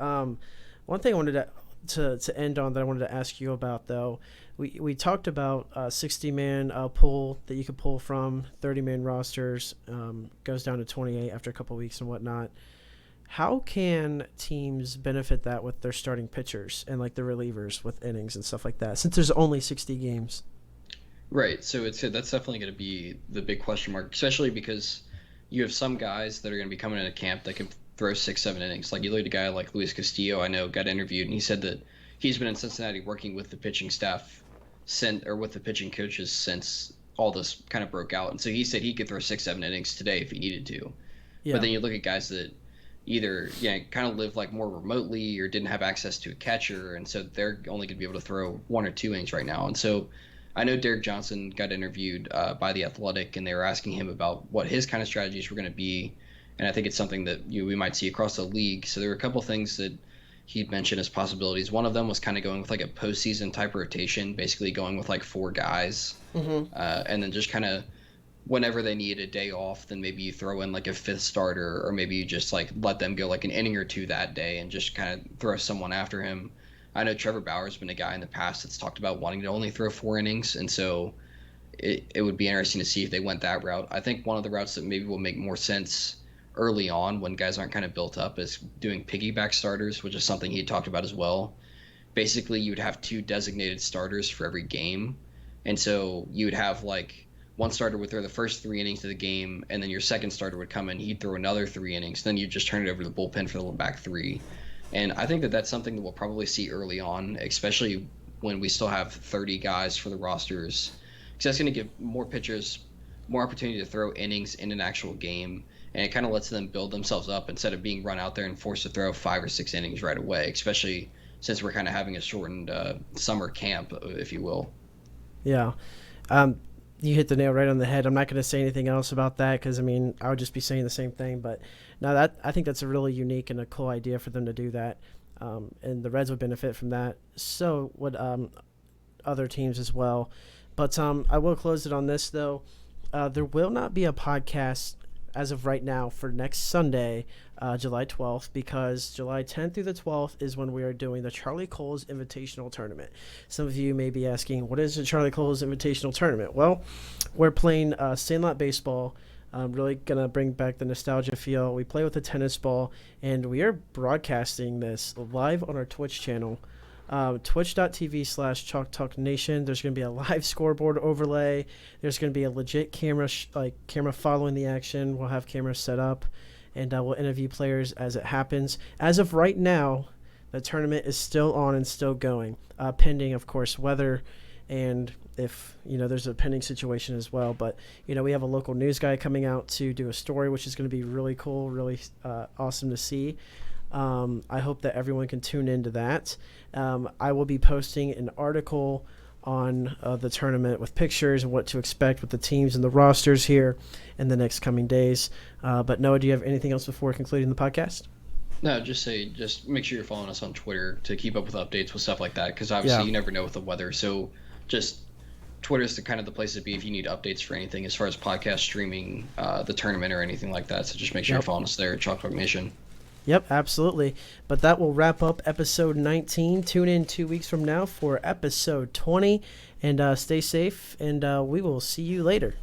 One thing I wanted to end on that I wanted to ask you about, though, we talked about 60-man pool that you could pull from, 30-man rosters, goes down to 28 after a couple of weeks and whatnot. How can teams benefit that with their starting pitchers and like the relievers with innings and stuff like that, since there's only 60 games? Right. So that's definitely going to be the big question mark, especially because you have some guys that are going to be coming into camp that can throw 6-7 innings. Like you look at a guy like Luis Castillo, I know, got interviewed, and he said that he's been in Cincinnati working with the pitching staff with the pitching coaches since all this kind of broke out. And so he said he could throw 6-7 innings today if he needed to. Yeah. But then you look at guys that either kind of live like more remotely or didn't have access to a catcher, and so they're only going to be able to throw 1 or 2 innings right now. And so I know Derek Johnson got interviewed by The Athletic, and they were asking him about what his kind of strategies were going to be, and I think it's something that we might see across the league. So there were a couple things that he mentioned as possibilities. One of them was kind of going with like a postseason type rotation, basically going with like 4 guys, and then just kind of whenever they need a day off, then maybe you throw in like a 5th starter, or maybe you just like let them go like an inning or 2 that day and just kind of throw someone after him. I know Trevor Bauer's been a guy in the past that's talked about wanting to only throw 4 innings, and so it would be interesting to see if they went that route. I think one of the routes that maybe will make more sense early on when guys aren't kind of built up is doing piggyback starters, which is something he talked about as well. Basically, you would have 2 designated starters for every game, and so you would have like one starter would throw the first 3 innings of the game, and then your second starter would come in, he'd throw another 3 innings, then you'd just turn it over to the bullpen for the back 3. And I think that that's something that we'll probably see early on, especially when we still have 30 guys for the rosters, because that's going to give more pitchers more opportunity to throw innings in an actual game, and it kind of lets them build themselves up instead of being run out there and forced to throw 5 or 6 innings right away, especially since we're kind of having a shortened summer camp, if you will. Yeah. You hit the nail right on the head. I'm not going to say anything else about that because, I mean, I would just be saying the same thing. But no, I think that's a really unique and a cool idea for them to do that. And the Reds would benefit from that. So would other teams as well. But I will close it on this, though. There will not be a podcast as of right now for next Sunday, July 12th, because July 10th through the 12th is when we are doing the Charlie Coles Invitational Tournament. Some of you may be asking, what is the Charlie Coles Invitational Tournament? Well, we're playing Sandlot Baseball. Really going to bring back the nostalgia feel. We play with a tennis ball, and we are broadcasting this live on our Twitch channel. Twitch.tv/ChalkTalkNation. There's going to be a live scoreboard overlay. There's going to be a legit camera following the action. We'll have cameras set up, and we'll interview players as it happens. As of right now, The tournament is still on and still going, pending, of course, weather, and if there's a pending situation as well. But we have a local news guy coming out to do a story, which is going to be really cool, really awesome to see. I hope that everyone can tune into that. I will be posting an article on the tournament with pictures and what to expect with the teams and the rosters here in the next coming days. But Noah, do you have anything else before concluding the podcast? No, just make sure you're following us on Twitter to keep up with updates with stuff like that, because obviously you never know with the weather. So just Twitter's the place to be if you need updates for anything as far as podcast streaming, the tournament or anything like that. So just make sure you're following us there at Chalk Talk Nation. Yep, absolutely. But that will wrap up episode 19. Tune in 2 weeks from now for episode 20. And stay safe, and we will see you later.